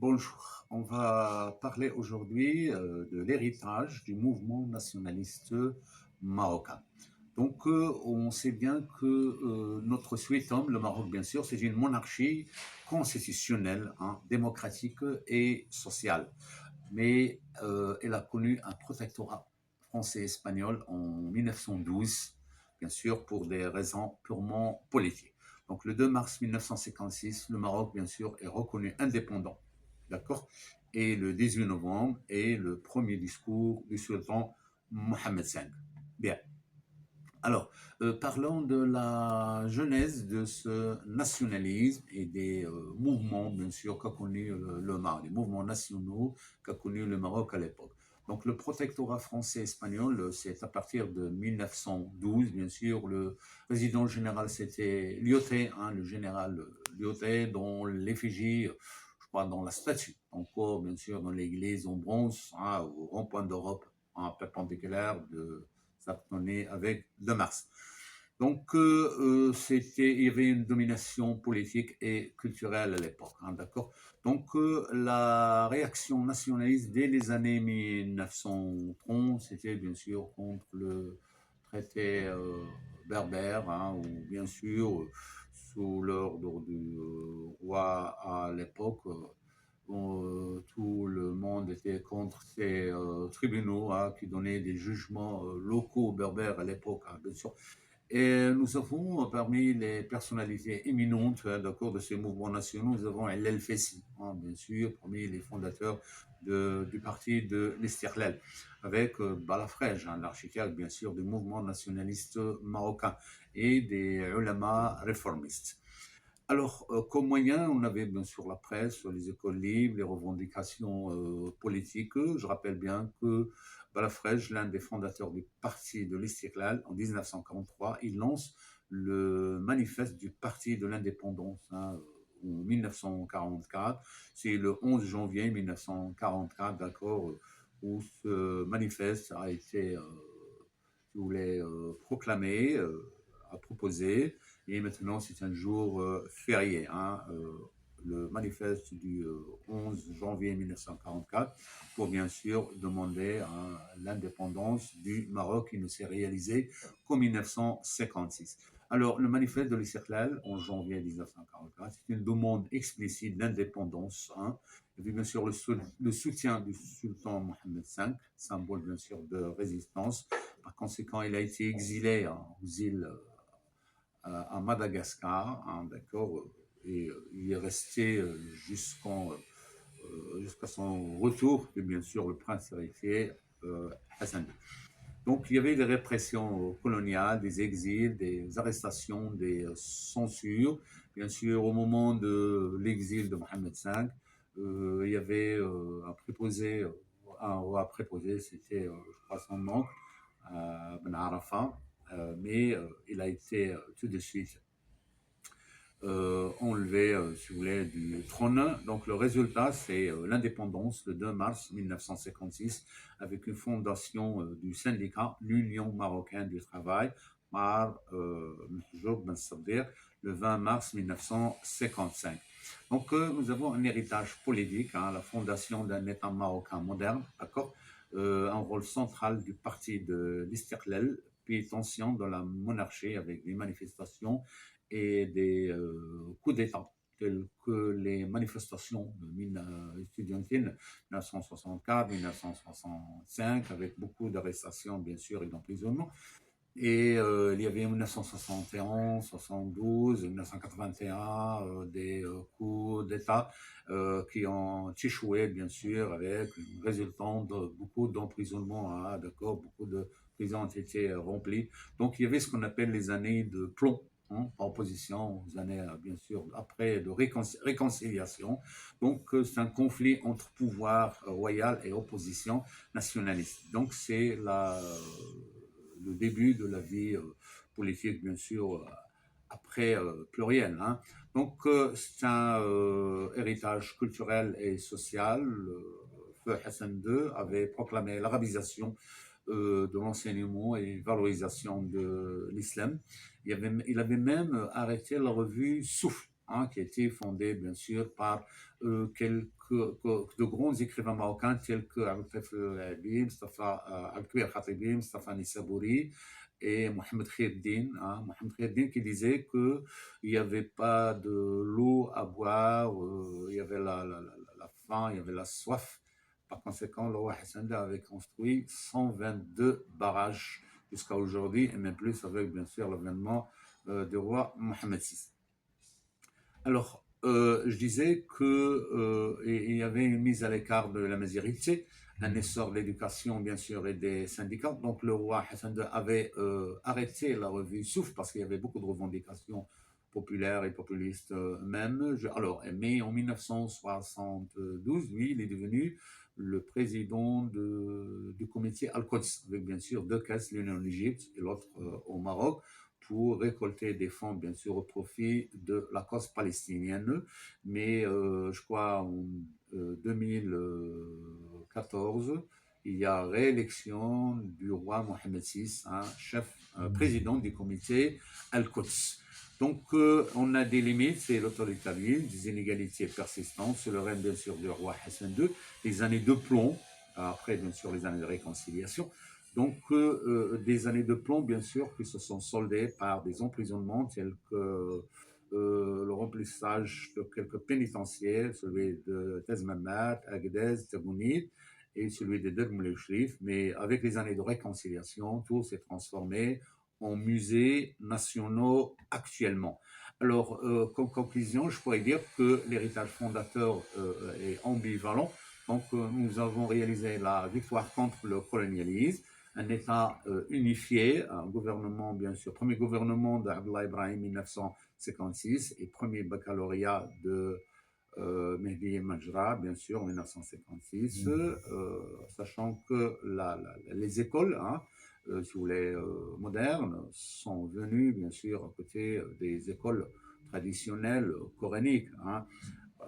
Bonjour, on va parler aujourd'hui de l'héritage du mouvement nationaliste marocain. Donc, on sait bien que notre sultan, le Maroc, bien sûr, c'est une monarchie constitutionnelle, hein, démocratique et sociale. Mais elle a connu un protectorat français-espagnol en 1912, bien sûr, pour des raisons purement politiques. Donc, le 2 mars 1956, le Maroc, bien sûr, est reconnu indépendant. D'accord. Et le 18 novembre est le premier discours du sultan Mohamed V. Bien. Alors, parlons de la genèse de ce nationalisme et des mouvements, bien sûr, qu'a connu le Maroc, les mouvements nationaux qu'a connu le Maroc à l'époque. Donc, le protectorat français-espagnol, c'est à partir de 1912, bien sûr. Le président général, c'était Lyoté, hein, le général Lyoté, dont l'effigie, je crois, dans la statue, encore, bien sûr, dans l'église en bronze, hein, au rond-point d'Europe, en perpendiculaire de s'abstenait avec de Mars. Donc, il y avait une domination politique et culturelle à l'époque, hein, d'accord. Donc, la réaction nationaliste dès les années 1930, c'était bien sûr contre le traité berbère, hein, ou bien sûr sous l'ordre du roi à l'époque. Tout le monde était contre ces tribunaux, hein, qui donnaient des jugements locaux berbères à l'époque, hein, bien sûr. Et nous avons parmi les personnalités éminentes, hein, d'accord, de ces mouvements nationaux, nous avons El Fessi, hein, bien sûr, parmi les fondateurs du parti de l'Istiqlal, avec Balafrej, hein, l'architecte bien sûr du mouvement nationaliste marocain, et des ulama réformistes. Alors, comme moyen, on avait bien sûr la presse, les écoles libres, les revendications politiques. Je rappelle bien que Balafrej, l'un des fondateurs du parti de l'Istiqlal, en 1943, il lance le manifeste du parti de l'indépendance, hein, en 1944. C'est le 11 janvier 1944, d'accord, où ce manifeste a été, si vous voulez, proclamé, a proposé. Et maintenant, c'est un jour férié, hein, le manifeste du 11 janvier 1944, pour bien sûr demander hein, l'indépendance du Maroc qui ne s'est réalisée qu'en 1956. Alors, le manifeste de l'Istiqlal en janvier 1944, c'est une demande explicite d'indépendance, hein, et puis bien sûr le soutien du sultan Mohamed V, symbole bien sûr de résistance. Par conséquent, il a été exilé hein, aux îles à Madagascar, hein, d'accord, et il est resté jusqu'à son retour, et bien sûr le prince héritier Hassan II. Donc il y avait des répressions coloniales, des exils, des arrestations, des censures. Bien sûr, au moment de l'exil de Mohamed V, il y avait un préposé, un roi préposé, c'était, je crois, son oncle, Ben Arafat, mais il a été tout de suite enlevé, si vous voulez, du trône. Donc le résultat, c'est l'indépendance le 2 mars 1956 avec une fondation du syndicat, l'Union marocaine du travail, par Mahjoub Ben Sabir, le 20 mars 1955. Donc nous avons un héritage politique, hein, la fondation d'un État marocain moderne, d'accord, un rôle central du parti de l'Istiqlal, puis tension dans la monarchie avec des manifestations et des coups d'État tels que les manifestations étudiantines 1964-1965 avec beaucoup d'arrestations bien sûr et d'emprisonnement. Et il y avait en 1971, 72, 1981 des coups d'État qui ont échoué, bien sûr, avec résultant de beaucoup d'emprisonnements, hein, d'accord, beaucoup de prisons ont été remplies. Donc il y avait ce qu'on appelle les années de plomb, hein, en opposition aux années, bien sûr, après de réconciliation. Donc c'est un conflit entre pouvoir royal et opposition nationaliste. Donc c'est le début de la vie politique, bien sûr, après pluriel. Hein. Donc, c'est un héritage culturel et social. Feu Hassan II avait proclamé l'arabisation de l'enseignement et valorisation de l'islam. Il avait même arrêté la revue Souffle, hein, qui a été fondée bien sûr par de grands écrivains marocains tels que Abdelkaf Habib, Al-Kbir Khatibi, Mustafa Nissabouri et Mohamed Khairdin, hein, Mohamed Khairdin qui disait qu'il n'y avait pas de l'eau à boire, il y avait la faim, il y avait la soif. Par conséquent, le roi Hassan II avait construit 122 barrages jusqu'à aujourd'hui, et même plus avec bien sûr l'avènement du roi Mohamed VI. Alors, je disais qu'il y avait une mise à l'écart de la majorité, un essor de l'éducation, bien sûr, et des syndicats. Donc, le roi Hassan II avait arrêté la revue Souffle parce qu'il y avait beaucoup de revendications populaires et populistes même. Mais en 1972, lui, il est devenu le président du comité Al-Quds, avec bien sûr deux caisses, l'une en Égypte et l'autre au Maroc, pour récolter des fonds, bien sûr, au profit de la cause palestinienne. Mais je crois en 2014, il y a réélection du roi Mohamed VI, hein, président du comité Al-Quds. Donc, on a des limites, c'est l'autoritarisme, des inégalités persistantes, c'est le règne, bien sûr, du roi Hassan II, les années de plomb, après, bien sûr, les années de réconciliation. Donc, des années de plomb, bien sûr, qui se sont soldées par des emprisonnements tels que le remplissage de quelques pénitentiaires, celui de Tezmamat, Agadez, Tabounid, et celui de Dermoul Shrif. Mais avec les années de réconciliation, tout s'est transformé en musées nationaux actuellement. Alors, comme conclusion, je pourrais dire que l'héritage fondateur est ambivalent. Donc, nous avons réalisé la victoire contre le colonialisme, un État unifié, un gouvernement, bien sûr, premier gouvernement d'Abdallah Ibrahim 1956 et premier baccalauréat de Mehdi Majra, bien sûr, en 1956, sachant que les écoles, hein, sous les modernes, sont venues, bien sûr, à côté des écoles traditionnelles coraniques, hein,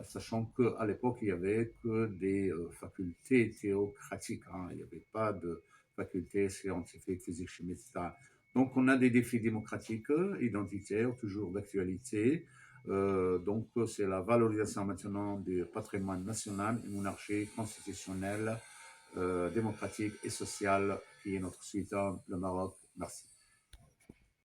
sachant qu'à l'époque, il n'y avait que des facultés théocratiques, hein, il n'y avait pas de facultés scientifiques, physiques, chimiques, etc. Donc, on a des défis démocratiques, identitaires, toujours d'actualité. Donc, c'est la valorisation maintenant du patrimoine national, une monarchie constitutionnelle, démocratique et sociale qui est notre suite, le Maroc. Merci.